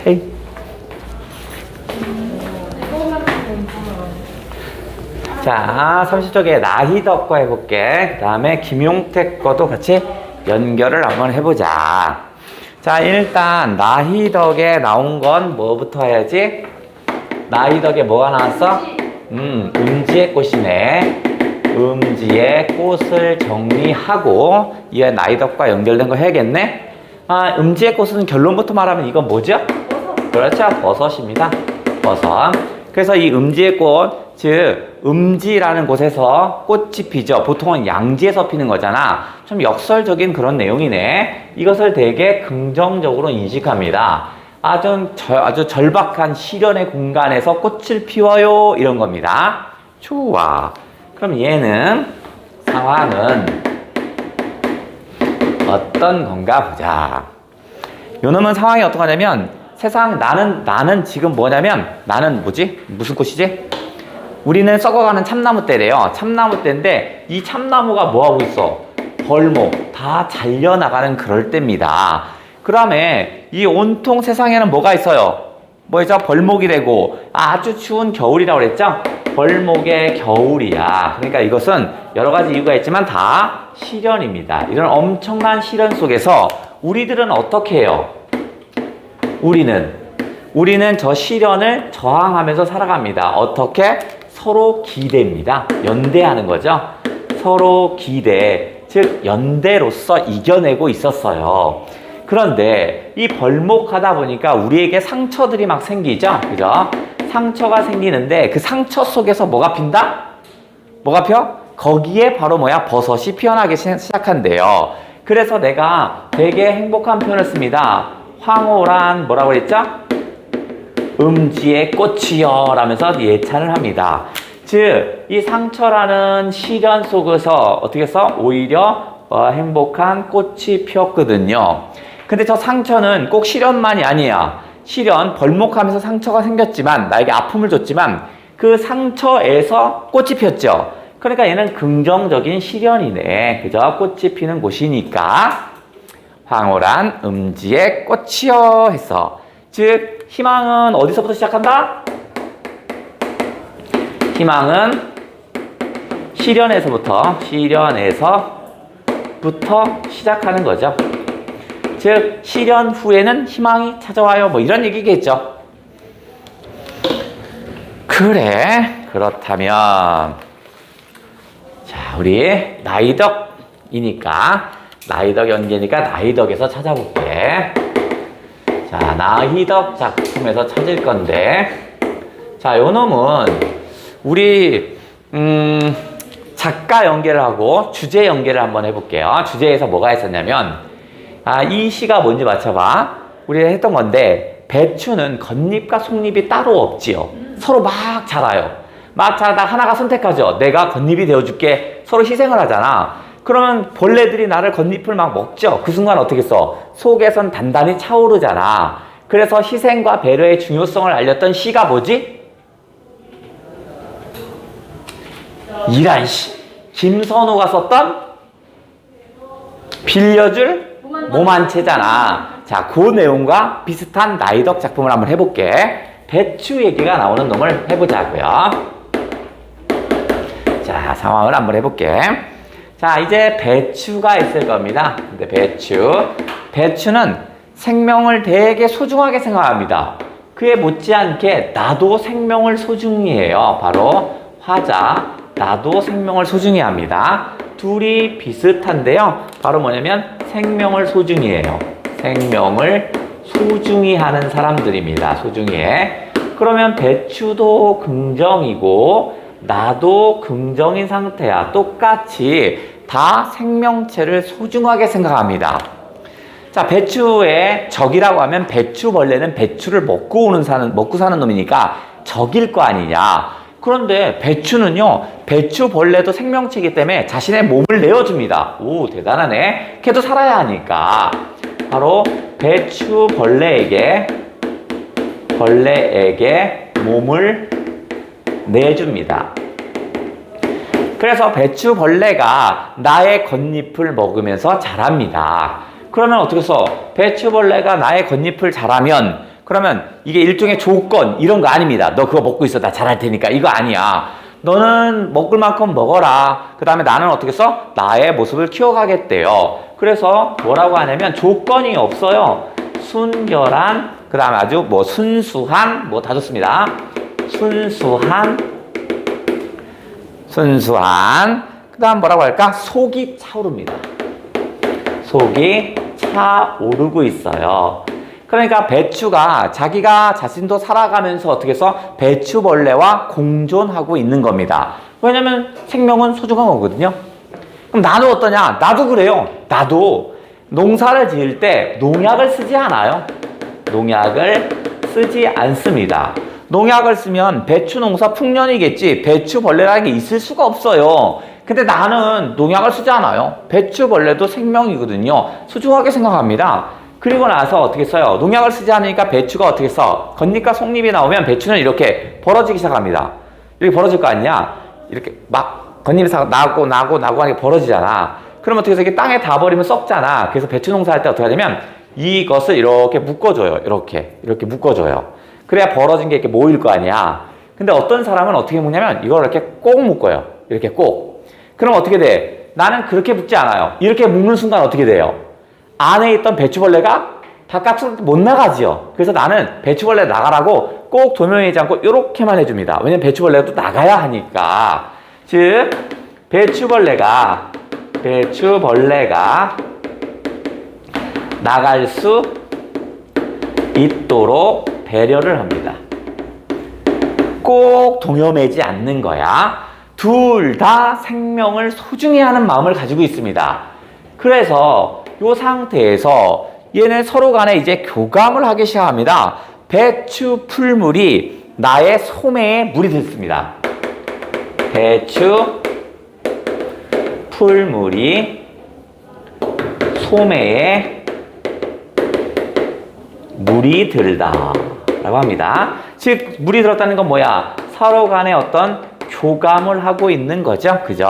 헤이. 자, 30쪽에 나희덕 거 해볼게. 그 다음에 김용택 거도 같이 연결을 한번 해보자. 자, 일단 나희덕에 나온 건 뭐부터 해야지? 나희덕에 뭐가 나왔어? 음지의 꽃이네. 음지의 꽃을 정리하고 이에 나희덕과 연결된 거 해야겠네. 아, 음지의 꽃은 결론부터 말하면 이건 뭐죠? 버섯. 그렇죠, 버섯입니다. 버섯. 그래서 이 음지의 꽃, 즉 음지라는 곳에서 꽃이 피죠. 보통은 양지에서 피는 거잖아. 좀 역설적인 그런 내용이네. 이것을 되게 긍정적으로 인식합니다. 아주 절박한 시련의 공간에서 꽃을 피워요, 이런 겁니다. 좋아. 그럼 얘는 상황은 어떤 건가 보자. 요놈은 상황이 어떤 거냐면, 세상 나는 지금 뭐냐면, 나는 뭐지? 무슨 꽃이지? 우리는 썩어가는 참나무떼래요. 참나무떼인데 이 참나무가 뭐하고 있어? 벌목 다 잘려나가는 그럴 때입니다. 그다음에 이 온통 세상에는 뭐가 있어요? 뭐죠? 벌목이래고 아주 추운 겨울이라고 그랬죠? 벌목의 겨울이야. 그러니까 이것은 여러 가지 이유가 있지만 다 시련입니다. 이런 엄청난 시련 속에서 우리들은 어떻게 해요? 우리는 저 시련을 저항하면서 살아갑니다. 어떻게? 서로 기대입니다. 연대하는 거죠. 서로 기대, 즉 연대로서 이겨내고 있었어요. 그런데 이 벌목하다 보니까 우리에게 상처들이 막 생기죠. 그죠? 상처가 생기는데 그 상처 속에서 뭐가 핀다? 뭐가 펴? 거기에 바로 뭐야? 버섯이 피어나기 시작한대요. 그래서 내가 되게 행복한 표현을 씁니다. 황홀한 뭐라고 그랬죠? 음지의 꽃이여 라면서 예찬을 합니다. 즉, 이 상처라는 시련 속에서 어떻게 해서 오히려 행복한 꽃이 피었거든요. 근데 저 상처는 꼭 시련만이 아니야. 시련, 벌목하면서 상처가 생겼지만, 나에게 아픔을 줬지만 그 상처에서 꽃이 피었죠. 그러니까 얘는 긍정적인 시련이네. 그죠? 꽃이 피는 곳이니까 황홀한 음지의 꽃이여 했어. 즉, 희망은 어디서부터 시작한다? 희망은 시련에서부터 시작하는 거죠. 즉, 시련 후에는 희망이 찾아와요. 뭐 이런 얘기겠죠. 그래, 그렇다면 자, 우리 나희덕이니까 나희덕 연계니까 나희덕에서 찾아볼게. 자, 나희덕 작품에서 찾을 건데, 자, 요 놈은 우리 작가 연계를 하고 주제 연계를 한번 해볼게요. 주제에서 뭐가 있었냐면, 이 시가 뭔지 맞춰봐. 우리가 했던 건데, 배추는 겉잎과 속잎이 따로 없지요. 서로 막 자라요. 막 자라다 하나가 선택하죠. 내가 겉잎이 되어줄게. 서로 희생을 하잖아. 그러면 벌레들이 나를 겉잎을 막 먹죠. 그 순간 어떻게 써? 속에선 단단히 차오르잖아. 그래서 희생과 배려의 중요성을 알렸던 시가 뭐지? 이란 시. 김선호가 썼던 빌려줄 몸 한 채잖아. 자, 그 내용과 비슷한 나희덕 작품을 한번 해볼게. 배추 얘기가 나오는 놈을 해보자고요. 자, 상황을 한번 해볼게. 자, 이제 배추가 있을 겁니다. 근데 배추는 생명을 되게 소중하게 생각합니다. 그에 못지않게 나도 생명을 소중히 해요. 바로 화자, 나도 생명을 소중히 합니다. 둘이 비슷한데요. 바로 뭐냐면 생명을 소중히 해요. 생명을 소중히 하는 사람들입니다. 소중히 해. 그러면 배추도 긍정이고 나도 긍정인 상태야. 똑같이 다 생명체를 소중하게 생각합니다. 자, 배추의 적이라고 하면 배추벌레는 배추를 먹고 사는 놈이니까 적일 거 아니냐. 그런데 배추는요, 배추벌레도 생명체이기 때문에 자신의 몸을 내어줍니다. 오, 대단하네. 걔도 살아야 하니까. 바로 배추벌레에게 몸을 내줍니다. 그래서 배추벌레가 나의 겉잎을 먹으면서 자랍니다. 그러면 어떻게 써? 배추벌레가 나의 겉잎을 자라면 그러면 이게 일종의 조건 이런 거 아닙니다. 너 그거 먹고 있어. 나 잘할 테니까. 이거 아니야. 너는 먹을 만큼 먹어라. 그 다음에 나는 어떻게 써? 나의 모습을 키워가겠대요. 그래서 뭐라고 하냐면 조건이 없어요. 순결한, 그 다음에 아주 뭐 순수한, 뭐 다 좋습니다. 순수한, 그 다음 뭐라고 할까? 속이 차오릅니다. 속이 차오르고 있어요. 그러니까 배추가 자기가 자신도 살아가면서 어떻게 해서 배추벌레와 공존하고 있는 겁니다. 왜냐면 생명은 소중한 거거든요. 그럼 나도 어떠냐? 나도 그래요. 나도 농사를 지을 때 농약을 쓰지 않아요. 농약을 쓰지 않습니다. 농약을 쓰면 배추 농사 풍년이겠지 배추벌레라는 게 있을 수가 없어요. 근데 나는 농약을 쓰지 않아요. 배추벌레도 생명이거든요. 소중하게 생각합니다. 그리고 나서 어떻게 써요? 농약을 쓰지 않으니까 배추가 어떻게 써? 겉잎과 속잎이 나오면 배추는 이렇게 벌어지기 시작합니다. 이렇게 벌어질 거 아니냐? 이렇게 막 겉잎이 나고 하는 게 벌어지잖아. 그럼 어떻게 해서 이게 땅에 다 버리면 썩잖아. 그래서 배추 농사할 때 어떻게 하냐면 이것을 이렇게 묶어줘요. 이렇게 묶어줘요. 그래야 벌어진 게 이렇게 모일 거 아니야. 근데 어떤 사람은 어떻게 묶냐면 이걸 이렇게 꼭 묶어요. 이렇게 꼭. 그럼 어떻게 돼? 나는 그렇게 묶지 않아요. 이렇게 묶는 순간 어떻게 돼요? 안에 있던 배추벌레가 바깥으로 못 나가지요. 그래서 나는 배추벌레 나가라고 꼭 도면이지 않고 이렇게만 해줍니다. 왜냐면 배추벌레가 또 나가야 하니까. 즉 배추벌레가 나갈 수 있도록 배려를 합니다. 꼭 동요매지 않는 거야. 둘 다 생명을 소중히 하는 마음을 가지고 있습니다. 그래서 이 상태에서 얘네 서로 간에 이제 교감을 하기 시작합니다. 배추 풀물이 나의 소매에 물이 든습니다. 배추 풀물이 소매에 물이 들다 라고 합니다. 즉 물이 들었다는 건 뭐야? 서로 간에 어떤 교감을 하고 있는 거죠. 그죠?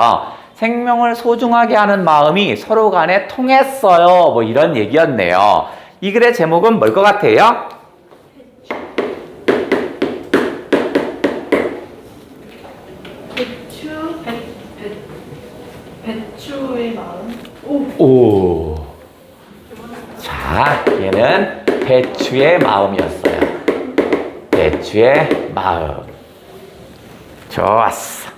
생명을 소중하게 하는 마음이 서로 간에 통했어요. 뭐 이런 얘기였네요. 이 글의 제목은 뭘 것 같아요? 배추의 마음. 오. 자, 얘는 배추의 마음이었어요. 배추의 마음. 좋았어.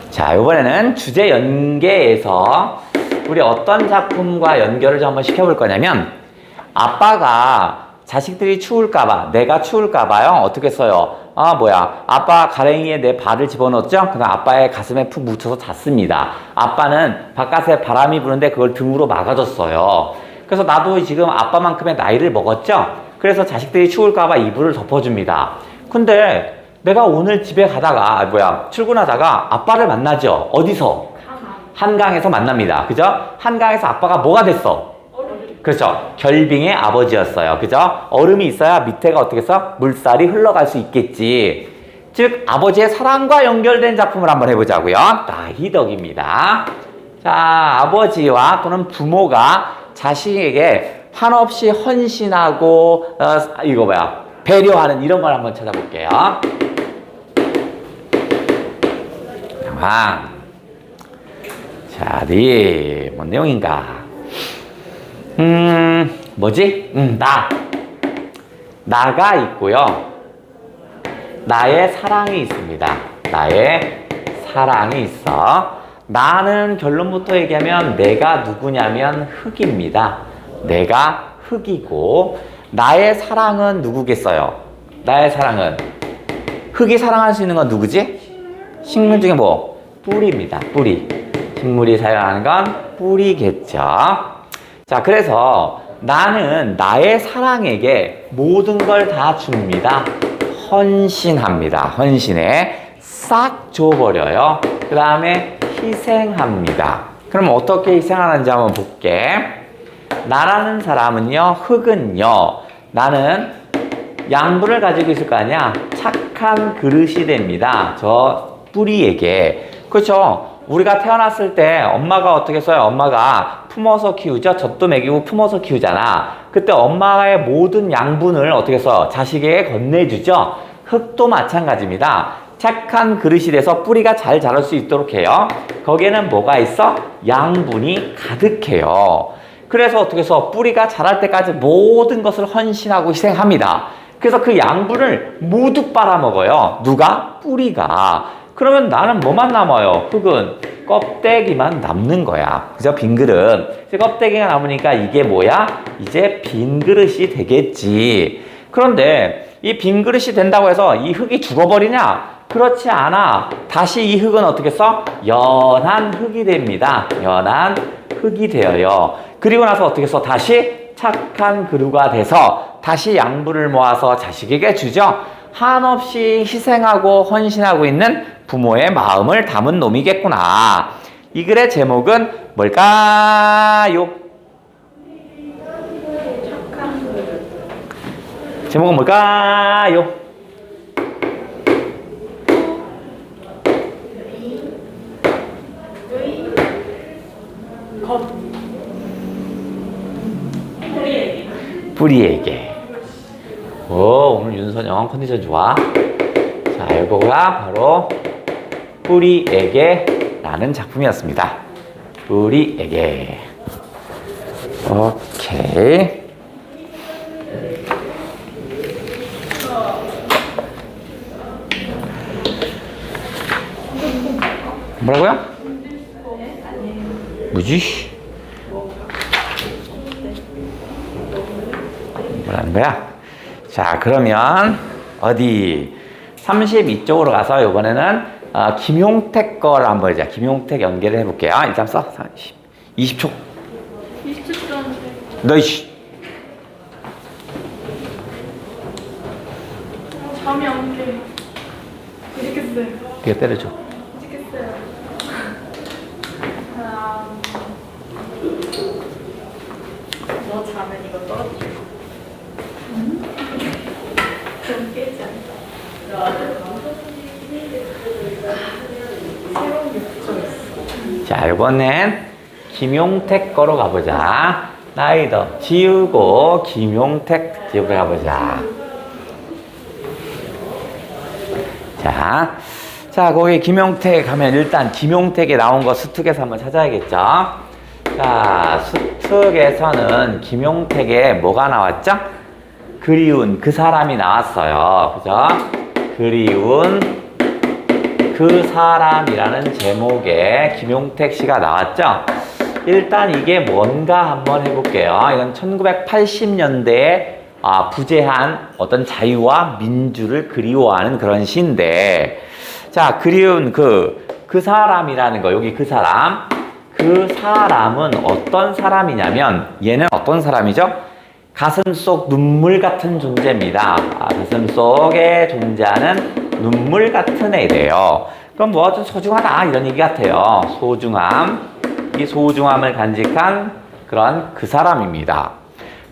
자, 이번에는 주제 연계에서 우리 어떤 작품과 연결을 좀 한번 시켜볼 거냐면 아빠가 자식들이 추울까봐, 내가 추울까봐요. 어떻게 써요? 아빠 가랭이에 내 발을 집어넣었죠? 그다음 아빠의 가슴에 푹 묻혀서 잤습니다. 아빠는 바깥에 바람이 부는데 그걸 등으로 막아줬어요. 그래서 나도 지금 아빠만큼의 나이를 먹었죠? 그래서 자식들이 추울까봐 이불을 덮어줍니다. 근데 내가 오늘 집에 가다가, 출근하다가 아빠를 만나죠? 어디서? 한강에서 만납니다. 그죠? 한강에서 아빠가 뭐가 됐어? 그렇죠. 결빙의 아버지였어요. 그죠? 얼음이 있어야 밑에가 어떻게 해서 물살이 흘러갈 수 있겠지. 즉 아버지의 사랑과 연결된 작품을 한번 해보자고요. 나희덕입니다. 자, 아버지와 또는 부모가 자식에게 한없이 헌신하고 배려하는 이런 걸 한번 찾아볼게요. 자, 뭔 내용인가? 나가 있고요. 나의 사랑이 있습니다. 나의 사랑이 있어. 나는 결론부터 얘기하면 내가 누구냐면 흙입니다. 내가 흙이고 나의 사랑은 누구겠어요? 나의 사랑은 흙이 사랑할 수 있는 건 누구지? 식물 중에 뿌리입니다. 뿌리. 식물이 사랑하는 건 뿌리겠죠. 자, 그래서 나는 나의 사랑에게 모든 걸 다 줍니다. 헌신합니다. 헌신해 싹 줘버려요. 그 다음에 희생합니다. 그럼 어떻게 희생하는지 한번 볼게. 나라는 사람은요, 흙은요, 나는 양분을 가지고 있을 거 아니야? 착한 그릇이 됩니다. 저 뿌리에게. 그렇죠? 우리가 태어났을 때 엄마가 어떻게 써요? 엄마가 품어서 키우죠? 젖도 먹이고 품어서 키우잖아. 그때 엄마의 모든 양분을 어떻게 써? 자식에게 건네주죠? 흙도 마찬가지입니다. 착한 그릇이 돼서 뿌리가 잘 자랄 수 있도록 해요. 거기에는 뭐가 있어? 양분이 가득해요. 그래서 어떻게 해서 뿌리가 자랄 때까지 모든 것을 헌신하고 희생합니다. 그래서 그 양분을 모두 빨아먹어요. 누가? 뿌리가. 그러면 나는 뭐만 남아요? 흙은 껍데기만 남는 거야. 그죠? 빈 그릇. 껍데기가 남으니까 이게 뭐야? 이제 빈 그릇이 되겠지. 그런데 이 빈 그릇이 된다고 해서 이 흙이 죽어버리냐? 그렇지 않아. 다시 이 흙은 어떻게 써? 연한 흙이 됩니다. 연한 흙이 되어요. 그리고 나서 어떻게 써? 다시 착한 그루가 돼서 다시 양분을 모아서 자식에게 주죠. 한없이 희생하고 헌신하고 있는 부모의 마음을 담은 놈이겠구나. 이 글의 제목은 뭘까요? 착한 그릇. 제목은 뭘까요? 겉. 뿌리에게. 뿌리에게. 오, 오늘 윤선영 컨디션 좋아. 자, 이거가 바로 뿌리에게 라는 작품이었습니다. 뿌리에게. 오케이. 뭐라고요? 뭐지? 뭐라는 거야? 자, 그러면 어디 32쪽으로 가서 이번에는 김용택 거를 한번 보자. 김용택 연결을 해볼게요. 일단 써. 20초. 20초 정도. 너 이씨. 잠이 안 깨. 이렇겠어요. 이거 때려줘. 이렇겠어요. 너 자면 이거 떨어뜨려. 좀 깨지 않다. 새로운 욕조 있어. 자, 이번엔 김용택 거로 가보자. 나이더 지우고 김용택 지우고 가보자. 자, 거기 김용택 하면 일단 김용택에 나온 거 수특에서 한번 찾아야겠죠. 자, 수특에서는 김용택에 뭐가 나왔죠? 그리운 그 사람이 나왔어요. 그죠? 그리운 그 사람이라는 제목의 김용택 씨가 나왔죠? 일단 이게 뭔가 한번 해볼게요. 이건 1980년대에 부재한 어떤 자유와 민주를 그리워하는 그런 시인데, 자, 그리운 그 사람이라는 거, 여기 그 사람은 어떤 사람이냐면, 얘는 어떤 사람이죠? 가슴 속 눈물 같은 존재입니다. 가슴 속에 존재하는 눈물 같은 애래요. 그럼 뭐 좀 소중하다 이런 얘기 같아요. 소중함, 이 소중함을 간직한 그런 그 사람입니다.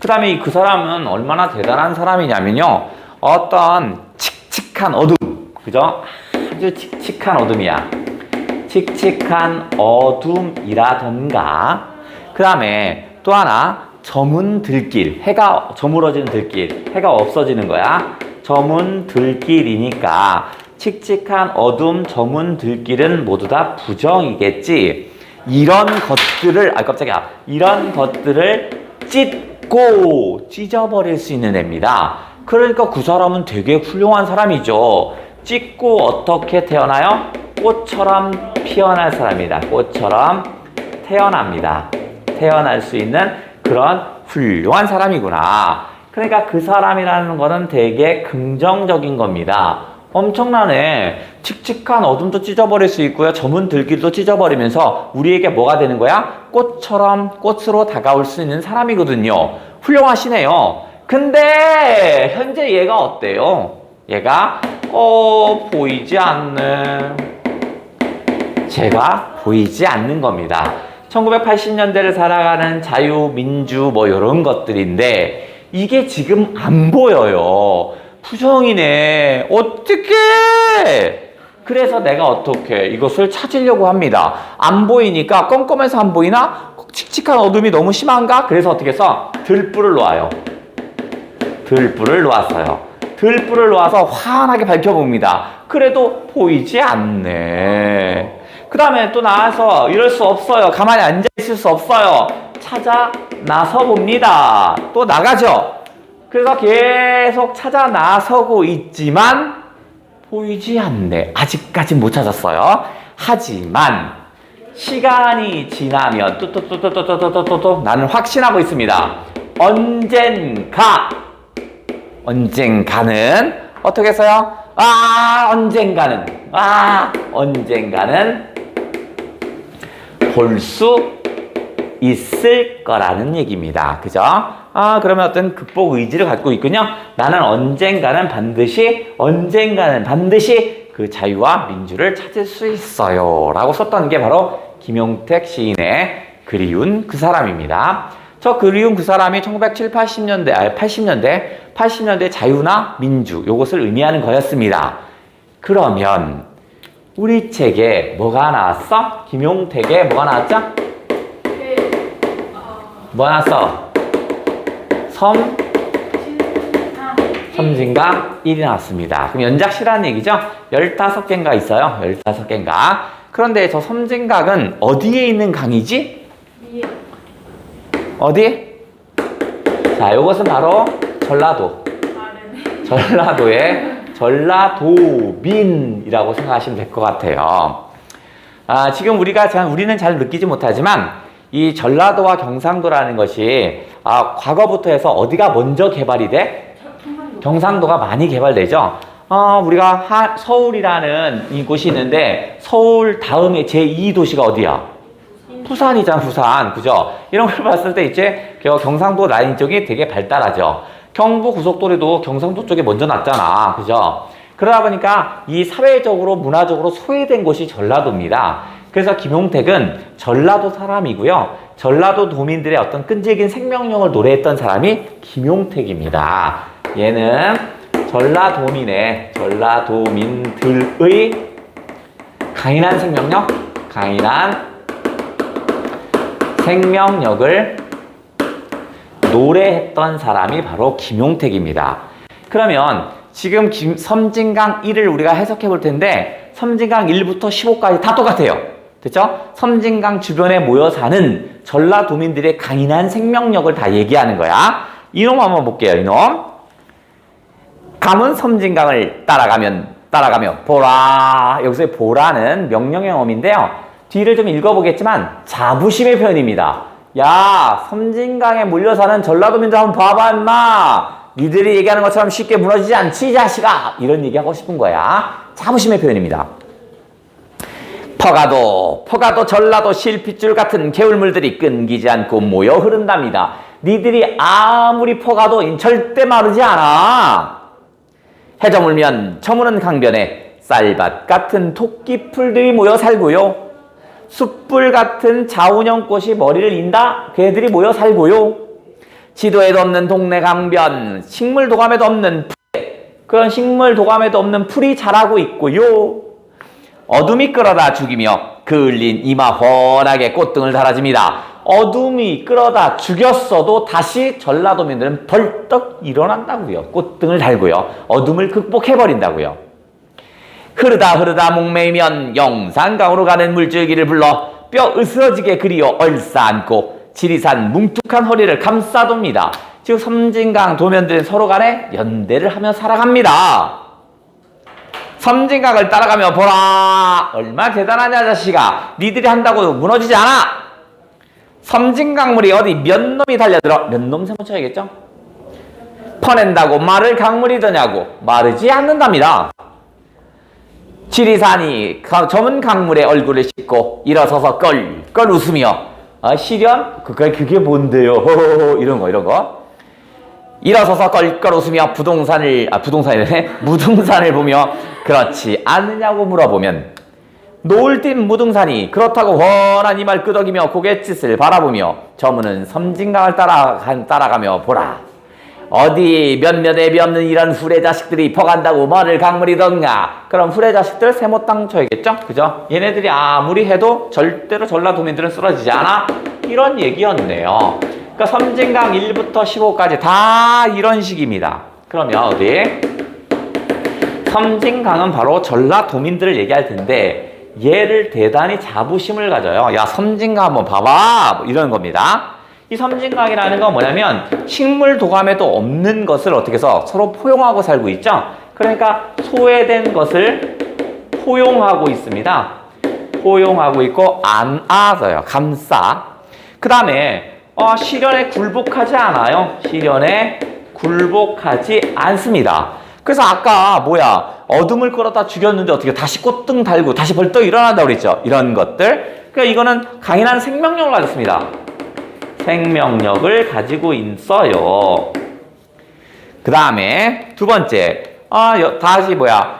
그 다음에 이 그 사람은 얼마나 대단한 사람이냐면요, 어떤 칙칙한 어둠, 그죠? 아주 칙칙한 어둠이야. 칙칙한 어둠이라던가, 그 다음에 또 하나 저문 들길, 해가 저물어지는 들길, 해가 없어지는 거야. 저문 들길이니까 칙칙한 어둠, 저문 들길은 모두 다 부정이겠지. 이런 것들을 이런 것들을 찢고 찢어버릴 수 있는 애입니다. 그러니까 그 사람은 되게 훌륭한 사람이죠. 찢고 어떻게 태어나요? 꽃처럼 피어날 사람이다. 꽃처럼 태어납니다. 태어날 수 있는 그런 훌륭한 사람이구나. 그러니까 그 사람이라는 거는 되게 긍정적인 겁니다. 엄청나네. 칙칙한 어둠도 찢어버릴 수 있고요. 저문 들길도 찢어버리면서 우리에게 뭐가 되는 거야? 꽃처럼 꽃으로 다가올 수 있는 사람이거든요. 훌륭하시네요. 근데 현재 얘가 어때요? 얘가 보이지 않는, 제가 보이지 않는 겁니다. 1980년대를 살아가는 자유, 민주 뭐 이런 것들인데 이게 지금 안 보여요. 부정이네. 어떡해! 그래서 내가 어떻게 이것을 찾으려고 합니다. 안 보이니까 껌껌해서 안 보이나? 칙칙한 어둠이 너무 심한가? 그래서 어떻게 해서 들불을 놓아요. 들불을 놓았어요. 들불을 놓아서 환하게 밝혀봅니다. 그래도 보이지 않네. 그 다음에 또 나와서 이럴 수 없어요. 가만히 앉아있을 수 없어요. 찾아 나서 봅니다. 또 나가죠. 그래서 계속 찾아 나서고 있지만 보이지 않네. 아직까지 못 찾았어요. 하지만 시간이 지나면 또 나는 확신하고 있습니다. 언젠가는 어떻게 해서요? 언젠가는 볼 수 있을 거라는 얘기입니다. 그죠? 그러면 어떤 극복 의지를 갖고 있군요. 나는 언젠가는 반드시 그 자유와 민주를 찾을 수 있어요. 라고 썼던 게 바로 김용택 시인의 그리운 그 사람입니다. 저 그리운 그 사람이 80년대 자유나 민주, 요것을 의미하는 거였습니다. 그러면 우리 책에 뭐가 나왔어? 김용택에 뭐가 나왔죠? 뭐 나왔어? 섬진강 1이 나왔습니다. 그럼 연작시라는 얘기죠? 15개인가 있어요. 15개인가. 그런데 저 섬진강은 어디에 있는 강이지? 어디? 자, 요것은 바로 전라도. 전라도의 전라도민이라고 생각하시면 될 것 같아요. 지금 우리는 잘 느끼지 못하지만 이 전라도와 경상도라는 것이 과거부터 해서 어디가 먼저 개발이 돼? 경상도가 많이 개발되죠. 우리가 서울이라는 이곳이 있는데 서울 다음에 제2도시가 어디야? 부산이잖아, 부산. 그죠? 이런 걸 봤을 때 이제 경상도 라인 쪽이 되게 발달하죠. 경부 고속도로도 경상도 쪽에 먼저 났잖아. 그죠? 그러다 보니까 이 사회적으로 문화적으로 소외된 곳이 전라도입니다. 그래서 김용택은 전라도 사람이고요. 전라도 도민들의 어떤 끈질긴 생명력을 노래했던 사람이 김용택입니다. 얘는 전라도민들의 강인한 생명력을 노래했던 사람이 바로 김용택입니다. 그러면 지금 섬진강 1을 우리가 해석해 볼 텐데 섬진강 1부터 15까지 다 똑같아요. 됐죠? 섬진강 주변에 모여 사는 전라도민들의 강인한 생명력을 다 얘기하는 거야. 이놈 한번 볼게요. 이놈. 감은 섬진강을 따라가며 보라. 여기서 보라는 명령형 어민데요. 뒤를 좀 읽어보겠지만 자부심의 표현입니다. 야, 섬진강에 몰려 사는 전라도민들 한번 봐봐 임마. 니들이 얘기하는 것처럼 쉽게 무너지지 않지 이 자식아. 이런 얘기하고 싶은 거야. 자부심의 표현입니다. 퍼가도 전라도 실핏줄 같은 개울물들이 끊기지 않고 모여 흐른답니다. 니들이 아무리 퍼가도 절대 마르지 않아. 해저물면 저무는 강변에 쌀밭 같은 토끼풀들이 모여 살고요. 숯불 같은 자운형꽃이 머리를 인다. 걔들이 모여 살고요. 지도에도 없는 동네 강변, 식물 도감에도 없는 그런 식물 도감에도 없는 풀이 자라고 있고요. 어둠이 끌어다 죽이며 그을린 이마 훤하게 꽃등을 달아줍니다. 어둠이 끌어다 죽였어도 다시 전라도민들은 벌떡 일어난다고요. 꽃등을 달고요. 어둠을 극복해버린다고요. 흐르다 목매이면 영산강으로 가는 물줄기를 불러 뼈 으스러지게 그리어 얼싸안고 지리산 뭉툭한 허리를 감싸둡니다. 즉 섬진강 도면들은 서로 간에 연대를 하며 살아갑니다. 섬진강을 따라가며 보라. 얼마나 대단하냐 자식아. 니들이 한다고 무너지지 않아. 섬진강물이 어디 몇 놈이 달려들어. 몇 놈 세모쳐야겠죠. 퍼낸다고 마를 강물이더냐고. 마르지 않는답니다. 지리산이 저문 강물에 얼굴을 씻고 일어서서 껄껄 웃으며 시련? 그게 뭔데요? 이런 거. 일어서서 껄껄 웃으며 무등산을 보며 그렇지 않느냐고 물어보면 노을 띤 무등산이 그렇다고 훤한 이말 끄덕이며 고갯짓을 바라보며 저무는 섬진강을 따라가며 보라. 어디 몇몇 애비 없는 이런 후레 자식들이 퍼간다고 뭐를 강물이던가. 그럼 후레 자식들 세못 당쳐야겠죠? 그죠? 얘네들이 아무리 해도 절대로 전라도민들은 쓰러지지 않아. 이런 얘기였네요. 그러니까 섬진강 1부터 15까지 다 이런 식입니다. 그러면 어디? 섬진강은 바로 전라도민들을 얘기할 텐데 얘를 대단히 자부심을 가져요. 야, 섬진강 한번 봐봐. 뭐 이런 겁니다. 이 섬진강이라는 건 뭐냐면 식물 도감에도 없는 것을 어떻게 해서 서로 포용하고 살고 있죠. 그러니까 소외된 것을 포용하고 있습니다. 포용하고 있고 안아서요. 감싸. 그 다음에 시련에 굴복하지 않아요. 시련에 굴복하지 않습니다. 그래서 아까 어둠을 끌어다 죽였는데 어떻게 다시 꽃등 달고 다시 벌떡 일어난다고 그랬죠. 이런 것들. 그러니까 이거는 강인한 생명력을 가졌습니다. 생명력을 가지고 있어요. 그 다음에 두 번째, 다시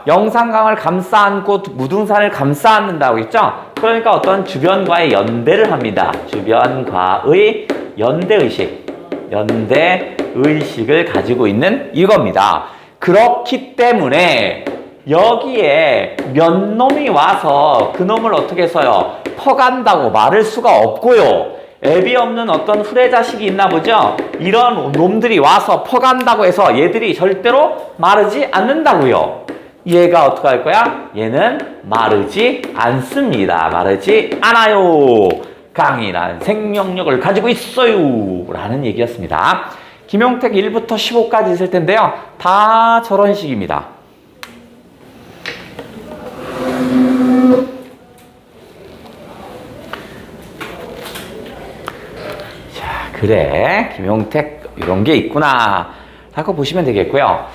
영산강을 감싸 안고 무등산을 감싸 안는다고 했죠? 그러니까 어떤 주변과의 연대를 합니다. 주변과의 연대의식, 연대의식을 가지고 있는 이겁니다. 그렇기 때문에 여기에 몇 놈이 와서 그 놈을 어떻게 해서요? 퍼간다고 말할 수가 없고요. 애비 없는 어떤 후레 자식이 있나 보죠? 이런 놈들이 와서 퍼간다고 해서 얘들이 절대로 마르지 않는다고요. 얘가 어떻게 할 거야? 얘는 마르지 않습니다. 마르지 않아요. 강인한 생명력을 가지고 있어요. 라는 얘기였습니다. 김용택 1부터 15까지 있을 텐데요. 다 저런 식입니다. 그래, 김용택 이런 게 있구나 라고 보시면 되겠고요.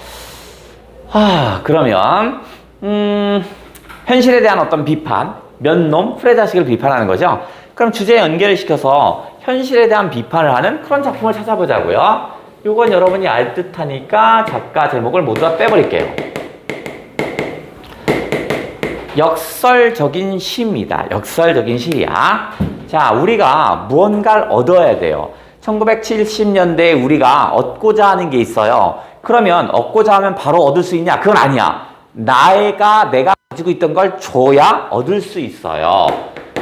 그러면 현실에 대한 어떤 비판, 몇 놈, 후레 자식을 비판하는 거죠. 그럼 주제 연결을 시켜서 현실에 대한 비판을 하는 그런 작품을 찾아보자고요. 이건 여러분이 알 듯하니까 작가 제목을 모두 다 빼버릴게요. 역설적인 시입니다. 역설적인 시야. 자, 우리가 무언가를 얻어야 돼요. 1970년대에 우리가 얻고자 하는 게 있어요. 그러면 얻고자 하면 바로 얻을 수 있냐? 그건 아니야. 내가 가지고 있던 걸 줘야 얻을 수 있어요.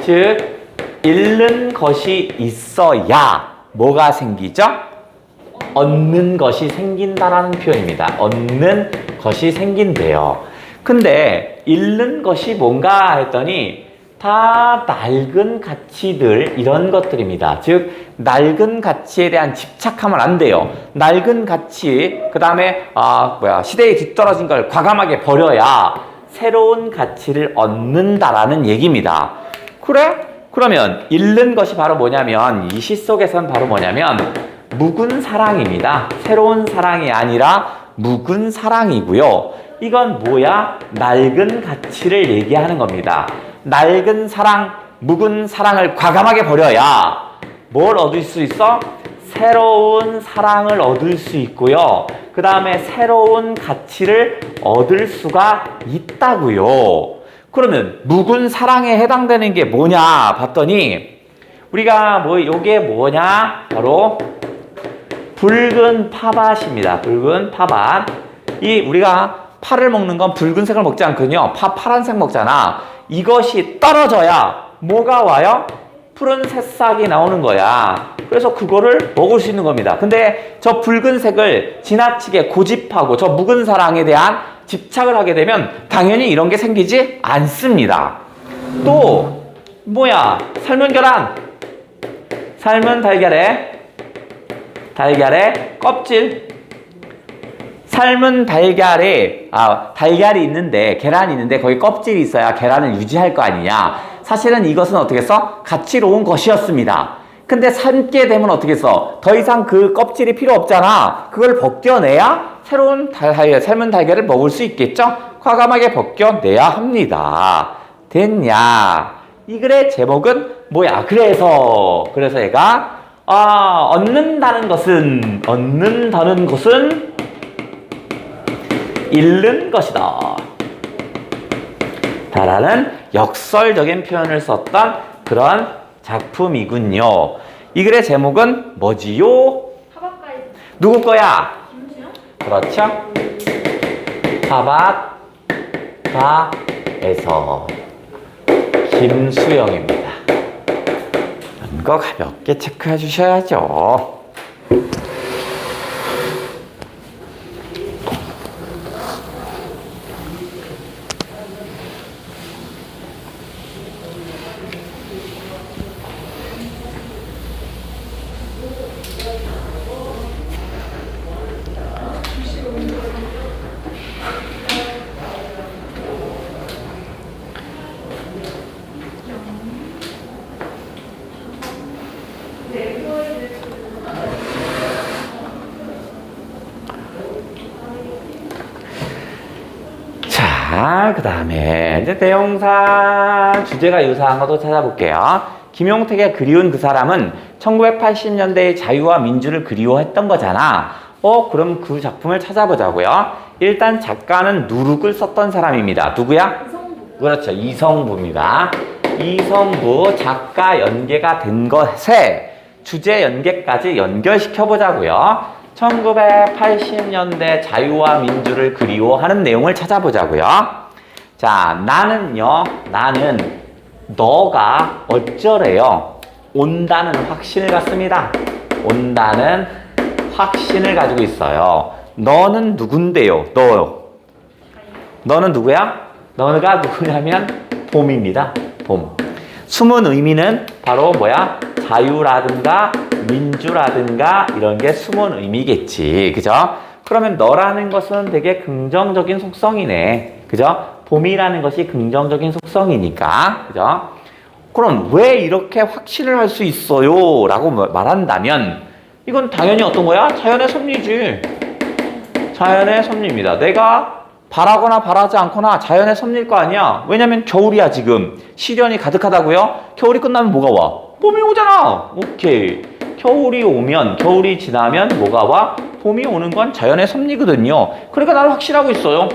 즉, 잃는 것이 있어야 뭐가 생기죠? 얻는 것이 생긴다라는 표현입니다. 얻는 것이 생긴대요. 근데 잃는 것이 뭔가 했더니 다 낡은 가치들, 이런 것들입니다. 즉 낡은 가치에 대한 집착하면 안 돼요. 낡은 가치, 그 다음에 시대에 뒤떨어진 걸 과감하게 버려야 새로운 가치를 얻는다라는 얘기입니다. 그래? 그러면 잃는 것이 바로 뭐냐면, 이 시 속에서는 바로 뭐냐면 묵은 사랑입니다. 새로운 사랑이 아니라 묵은 사랑이고요. 이건 뭐야? 낡은 가치를 얘기하는 겁니다. 낡은 사랑, 묵은 사랑을 과감하게 버려야 뭘 얻을 수 있어? 새로운 사랑을 얻을 수 있고요. 그 다음에 새로운 가치를 얻을 수가 있다고요. 그러면 묵은 사랑에 해당되는 게 뭐냐 봤더니 우리가 요게 뭐냐? 바로 붉은 파밭입니다. 붉은 파밭. 우리가 파를 먹는 건 붉은색을 먹지 않거든요. 파란색 먹잖아. 이것이 떨어져야 뭐가 와요? 푸른 새싹이 나오는 거야. 그래서 그거를 먹을 수 있는 겁니다. 근데 저 붉은색을 지나치게 고집하고 저 묵은 사랑에 대한 집착을 하게 되면 당연히 이런 게 생기지 않습니다. 또 삶은 계란, 삶은 달걀의 껍질. 삶은 달걀이 있는데, 계란이 있는데 거기 껍질이 있어야 계란을 유지할 거 아니냐. 사실은 이것은 어떻게 해서 가치로운 것이었습니다. 근데 삶게 되면 어떻게 해서 더 이상 그 껍질이 필요 없잖아. 그걸 벗겨내야 새로운 삶은 달걀을 먹을 수 있겠죠? 과감하게 벗겨내야 합니다. 됐냐? 이 글의 제목은 뭐야? 그래서 얘가 얻는다는 것은 잃는 것이다 라는 역설적인 표현을 썼던 그런 작품이군요. 이 글의 제목은 뭐지요? 파박가이 누구 거야? 그렇죠? 타바가에서 김수영입니다. 이런 거 가볍게 체크해 주셔야죠. 자, 그 다음에 이제 대용사 주제가 유사한 것도 찾아볼게요. 김용택의 그리운 그 사람은 1980년대의 자유와 민주를 그리워했던 거잖아. 그럼 그 작품을 찾아보자고요. 일단 작가는 누룩을 썼던 사람입니다. 누구야? 이성부. 그렇죠. 이성부입니다. 이성부 작가 연계가 된 것에 주제 연계까지 연결시켜 보자고요. 1980년대 자유와 민주를 그리워하는 내용을 찾아보자고요. 자, 나는 너가 어쩌래요? 온다는 확신을 갖습니다. 온다는 확신을 가지고 있어요. 너는 누군데요? 너는 누구야? 너가 누구냐면 봄입니다. 봄. 숨은 의미는 바로 뭐야? 자유라든가 민주라든가 이런 게 숨은 의미겠지. 그죠? 그러면 너라는 것은 되게 긍정적인 속성이네. 그죠? 봄이라는 것이 긍정적인 속성이니까. 그죠? 그럼 왜 이렇게 확신을 할 수 있어요? 라고 말한다면 이건 당연히 어떤 거야? 자연의 섭리지. 자연의 섭리입니다. 내가 바라거나 바라지 않거나 자연의 섭리일 거 아니야. 왜냐면 겨울이야 지금. 시련이 가득하다고요? 겨울이 끝나면 뭐가 와? 봄이 오잖아. 오케이. 겨울이 지나면 뭐가 와? 봄이 오는 건 자연의 섭리거든요. 그러니까 나는 확신하고 있어요.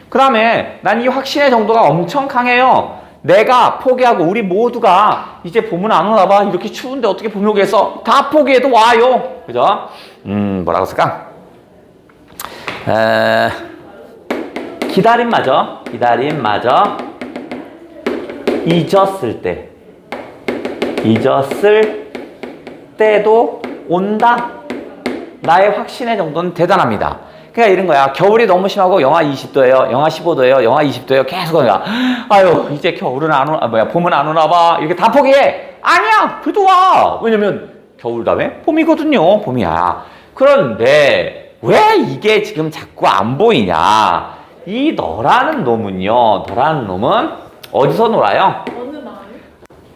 그 다음에 난 이 확신의 정도가 엄청 강해요. 내가 포기하고 우리 모두가 이제 봄은 안 오나 봐. 이렇게 추운데 어떻게 봄이 오겠어? 다 포기해도 와요. 그죠? 뭐라고 쓸까? 기다림마저 잊었을 때도 온다. 나의 확신의 정도는 대단합니다. 그러니까 이런 거야. 겨울이 너무 심하고 영하 20도예요. 영하 15도예요. 영하 20도예요. 계속 그냥 아유 이제 봄은 안 오나 봐. 이렇게 다 포기해. 아니야. 그래도 와. 왜냐면 겨울 다음에 봄이거든요. 봄이야. 그런데 왜 이게 지금 자꾸 안 보이냐. 이 너라는 놈은 어디서 놀아요? 어느 마을?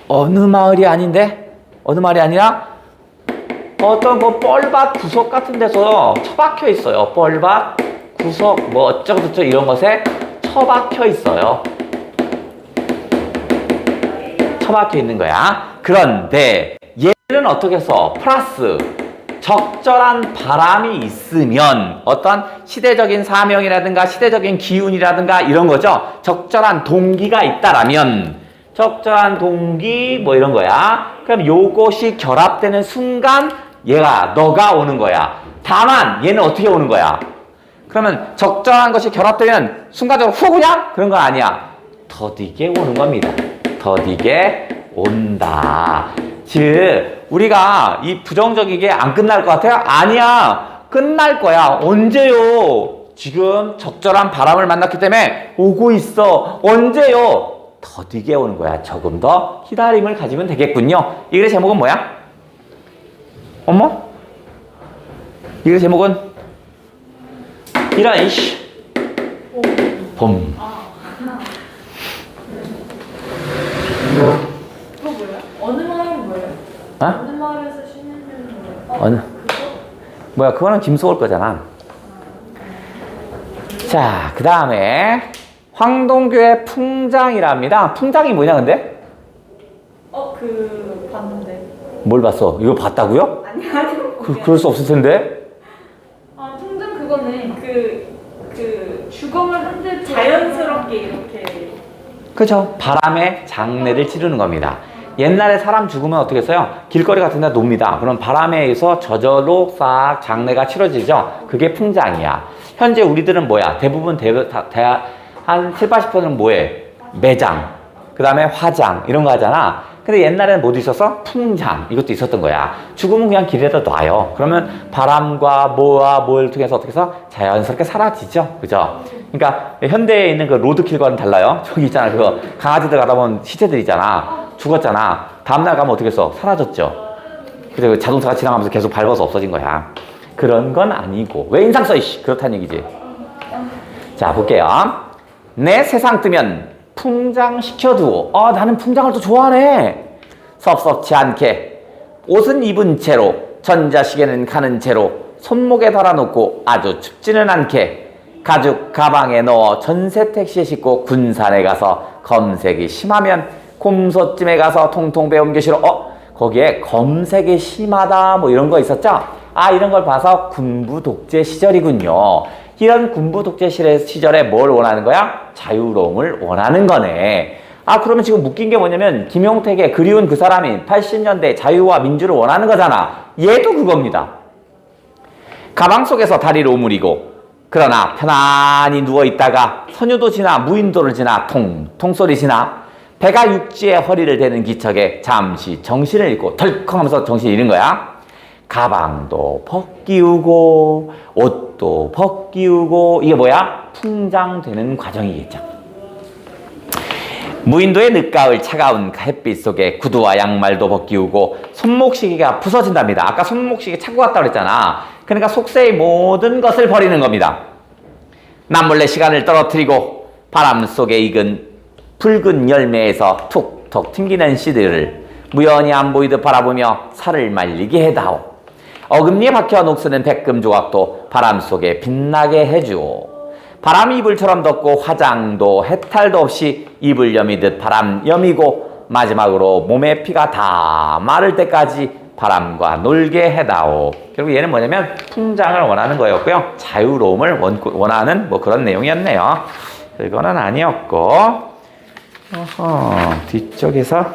어느 마을이 아닌데? 어느 마을이 아니라 어떤 그 뻘밭 구석 같은 데서 처박혀 있어요. 뻘밭 구석 뭐 어쩌고저쩌고 이런 것에 처박혀 있어요. 처박혀 있는 거야. 그런데 얘는 어떻게 해서 플러스 적절한 바람이 있으면 어떤 시대적인 사명이라든가 시대적인 기운이라든가 이런 거죠. 적절한 동기가 있다라면 적절한 동기 뭐 이런 거야. 그럼 요것이 결합되는 순간 너가 오는 거야. 다만 얘는 어떻게 오는 거야? 그러면 적절한 것이 결합되면 순간적으로 훅 그냥 그런 건 아니야. 더디게 오는 겁니다. 더디게 온다. 즉 우리가 이 부정적이게 안 끝날 것 같아요? 아니야. 끝날 거야. 언제요? 지금 적절한 바람을 만났기 때문에 오고 있어. 언제요? 더디게 오는 거야. 조금 더 기다림을 가지면 되겠군요. 이 글의 제목은 뭐야? 어머? 이 글의 제목은 이런 이씨 봄. 그거 뭐예요? 어느 마을은 뭐예요? 어? 어느 마을에서 쉬는 뭐예요? 뭐야? 그거는 김소월 거잖아. 자, 그 다음에 황동규의 풍장이랍니다. 풍장이 뭐냐 근데? 봤는데. 뭘 봤어? 이거 봤다고요? 아니요. 그럴 수 없을 텐데. 풍장 그거네. 주검을 흔들 자연스럽게 이렇게. 그죠? 바람의 장례를 치르는 겁니다. 옛날에 사람 죽으면 어떻게 했어요? 길거리 같은 데 놉니다. 그럼 바람에 의해서 저절로 싹 장례가 치러지죠. 그게 풍장이야. 현재 우리들은 뭐야? 대부분 한 7, 80%는 뭐해? 매장, 그 다음에 화장 이런 거 하잖아. 근데 옛날에는 뭐도 있었어? 풍장 이것도 있었던 거야. 죽으면 그냥 길에다 놔요. 그러면 바람과 뭐와 뭘 통해서 어떻게 해서 자연스럽게 사라지죠. 그죠? 그러니까 현대에 있는 그 로드킬과는 달라요. 저기 있잖아. 그거 강아지들 가다 보면 시체들 있잖아. 죽었잖아. 다음날 가면 어떻게 했어? 사라졌죠. 그래서 자동차가 지나가면서 계속 밟아서 없어진 거야. 그런 건 아니고. 왜 인상 써? 이씨. 그렇다는 얘기지. 자, 볼게요. 내 세상 뜨면 풍장시켜두고 나는 풍장을 또 좋아하네. 섭섭치 않게 옷은 입은 채로 전자시계는 가는 채로 손목에 달아놓고 아주 춥지는 않게 가죽 가방에 넣어 전세 택시에 싣고 군산에 가서 검색이 심하면 곰소찜에 가서 통통 배운 교시로 거기에 검색이 심하다 뭐 이런 거 있었죠? 이런 걸 봐서 군부 독재 시절이군요. 이런 군부 독재 시절에 뭘 원하는 거야? 자유로움을 원하는 거네. 그러면 지금 묶인 게 뭐냐면 김용택의 그리운 그 사람이 80년대 자유와 민주를 원하는 거잖아. 얘도 그겁니다. 가방 속에서 다리를 오므리고 그러나 편안히 누워있다가 선유도 지나 무인도를 지나 통통 소리 지나 배가 육지에 허리를 대는 기척에 잠시 정신을 잃고 덜컹 하면서 정신을 잃은 거야. 가방도 벗기우고 옷도 벗기우고 이게 뭐야? 풍장되는 과정이겠죠. 무인도의 늦가을 차가운 햇빛 속에 구두와 양말도 벗기우고 손목시계가 부서진답니다. 아까 손목시계 찾고 갔다고 그랬잖아. 그러니까 속세의 모든 것을 버리는 겁니다. 남몰래 시간을 떨어뜨리고 바람 속에 익은 붉은 열매에서 툭툭 튕기는 씨들을 무연히 안 보이듯 바라보며 살을 말리게 해다오. 어금니에 박혀 녹쓰는 백금 조각도 바람 속에 빛나게 해주오. 바람 이불처럼 덮고 화장도 해탈도 없이 이불 여미듯 바람 여미고 마지막으로 몸의 피가 다 마를 때까지 바람과 놀게 해다오. 결국 얘는 뭐냐면 풍장을 원하는 거였고요. 자유로움을 원하는 뭐 그런 내용이었네요. 이거는 아니었고 뒤쪽에서